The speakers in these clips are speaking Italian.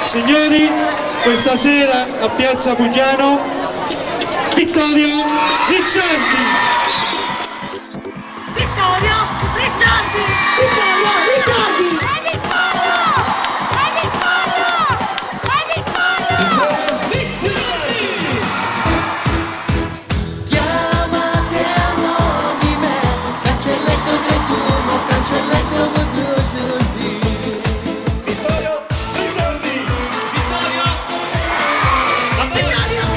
Signori, questa sera a Piazza Pugliano, Vittorio Ricciardi! Vittorio Ricciardi! Vittorio Ricciardi! È Vittorio! È Vittorio! È Vittorio! Ricciardi! Chiamate anonime, cancelletto 31, cancelletto 2 Vittorio Ricciardi! Vittorio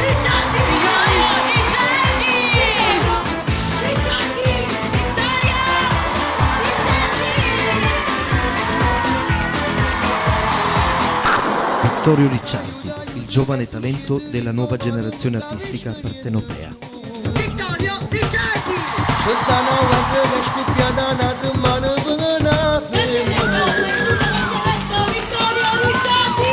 Ricciardi! Vittorio Ricciardi, il giovane talento della nuova generazione artistica partenopea. Vittorio Ricciardi! Questa nuova che scoppia da una settimana per una Vittorio Ricciardi!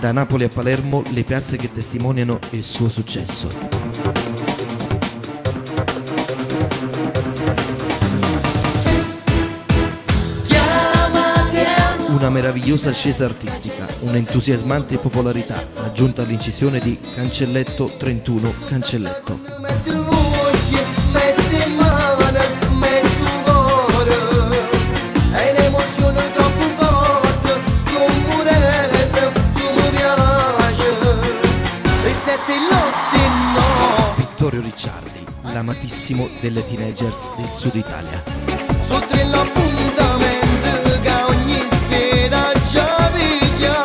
Da Napoli a Palermo le piazze che testimoniano il suo successo. Una meravigliosa ascesa artistica, un'entusiasmante popolarità aggiunta all'incisione di Cancelletto 31 Cancelletto. metti voce, metti mano, metti cuore. È un'emozione troppo forte, sto morendo, tu mi piaci. E 7 notti no. Vittorio Ricciardi, l'amatissimo delle teenagers del Sud Italia. Sotto l'appuntamento che ogni sera ci piglia.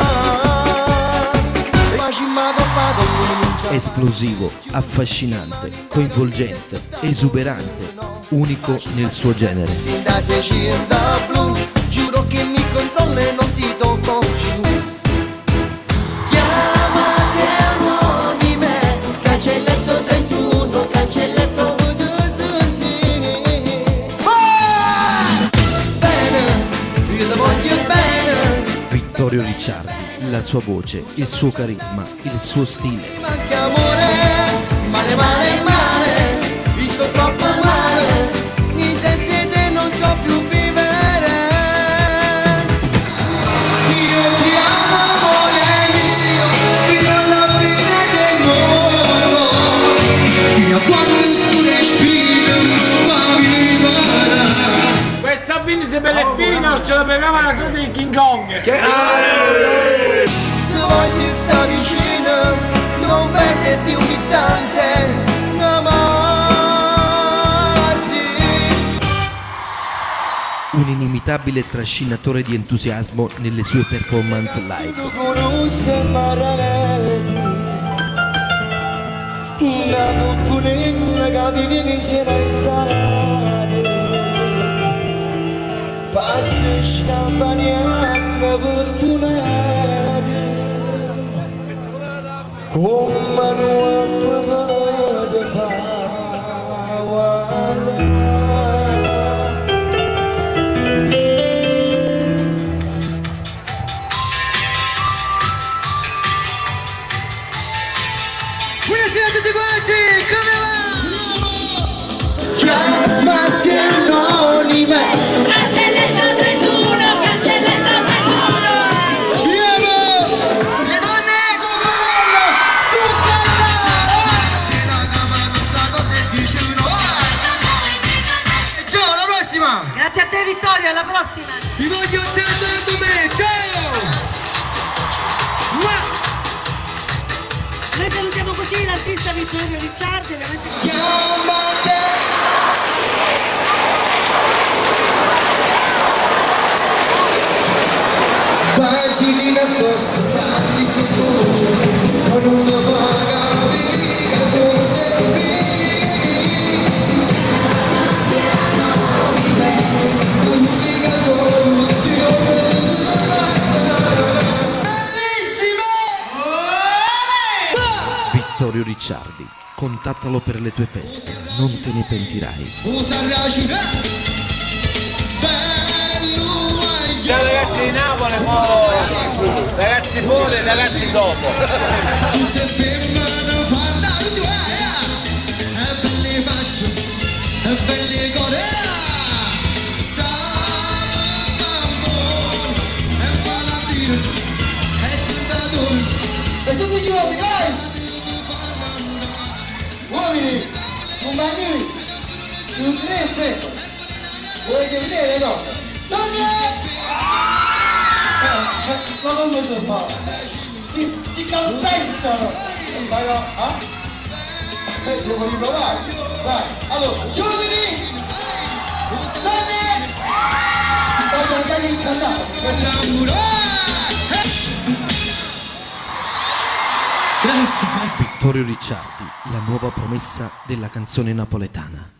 Ma ci m'ha coppato l'unica. Esplosivo, affascinante, coinvolgente, esuberante, unico nel suo genere. Da Sicilia blu, giuro che mi controllo e non ti tocco più. Chiamate anonime, cancelletto 31, cancelletto 2 Bene, io ti voglio bene. Vittorio Ricciardi, la sua voce, il suo carisma, il suo stile. Manca amore, male male male, vi sto troppo male, mi senza te non so più vivere. Io ti amo amore mio, fino alla fine del mondo, fino a quando tu respiri, ma mi farà. Questa Vini se bella e fina, ce la beviamo la cosa di King Kong. Ti voglio stare vicino, non perderti un istante, amarti. Un inimitabile trascinatore di entusiasmo nelle sue performance live. Conosce Maraleti, una cupolina che si era isolata. Passi scampagnando fortunati, come non potete fare. Buonasera a tutti quanti, come va? Chiamati anonime. Cancelletto 31! Cancelletto 31! Bravo! Le donne! Tutte ciao, alla prossima! Grazie a te Vittorio, alla prossima! Vi voglio tanto da me, ciao! Noi salutiamo così l'artista Vittorio Ricciardi, ovviamente. Chiamate! Baci di nascosto, baci sottovoce, con una vaga via sono serviti. L'unica soluzione. Bellissimo! Vittorio Ricciardi, contattalo per le tue feste, non te ne pentirai. Usa la città, bello Ciao ragazzi di Napoli, ragazzi fuori e ragazzi dopo. tutte femmine fanno è belli faccio, è belli gore. Sa amore, è compagni, più 3 effetto. Volete vedere le donne? Donne! Ma come si fa? Ti calpestano! Vai no? Devo riprovare. Vai, allora, giovani! Donne! Voglio andare in canale. Vittorio Ricciardi, la nuova promessa della canzone napoletana.